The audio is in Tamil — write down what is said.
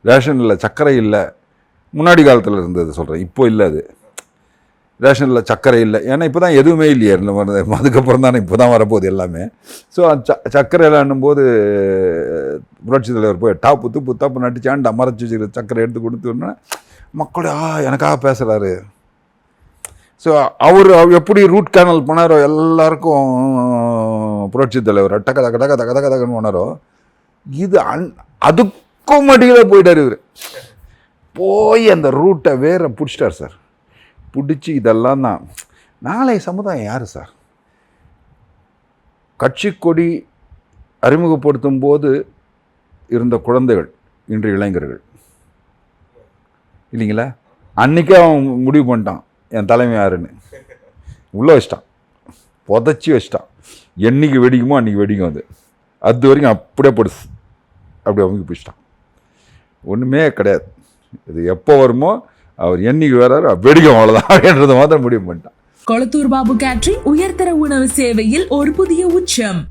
ரேஷனில் சர்க்கரை இல்லை. முன்னாடி காலத்தில் இருந்தது சொல்கிறேன், இப்போ இல்லை. அது ரேஷனில் சர்க்கரை இல்லை, ஏன்னா இப்போ தான் எதுவுமே இல்லையே, அதுக்கப்புறம் தானே இப்போ தான் வரப்போகுது எல்லாமே. ஸோ சர்க்கரை இல்லைன்னும் போது புரட்சி தலைவர் போய் புத்தாப்பு நட்டிச்சாண்டு மறைச்சி வச்சுக்கிற சர்க்கரை எடுத்து கொடுத்தோன்னா மக்கள் எனக்காக பேசுகிறாரு. ஸோ அவர் எப்படி ரூட் கேனல் பண்ணாரோ எல்லாருக்கும் புரட்சி தலைவர் டக்க தக்க தக்க தக்க தக்க தக்கன்னு பண்ணாரோ, இது அதுக்கும் மடியில் போயிட்டார் இவர். போய் அந்த ரூட்டை வேற பிடிச்சிட்டார் சார். பிடிச்சி இதெல்லாம் தான் நாளைய சமுதாயம் யார் சார்? கட்சி கொடி அறிமுகப்படுத்தும் போது இருந்த குழந்தைகள் இன்று இளைஞர்கள் இல்லைங்களா? அன்றைக்கே அவன் முடிவு பண்ணிட்டான் என் தலைமை யாருன்னு. உள்ளே வச்சிட்டான், புதைச்சி வச்சிட்டான். என்னைக்கு வெடிக்குமோ அன்றைக்கி வெடிக்கும். அது வரைக்கும் அப்படியே படுசு அப்படி அவங்க பிடிச்சிட்டான். ஒன்றுமே கிடையாது. இது எப்போ வருமோ அவர் என்னைக்கு வராரு வெடிக்கும், அவ்வளோதான் அப்படின்றத மாத்திரம் முடிவு பண்ணிட்டான். கொளத்தூர் பாபு கேட்டரிங் உயர்தர உணவு சேவையில் ஒரு புதிய உச்சம்.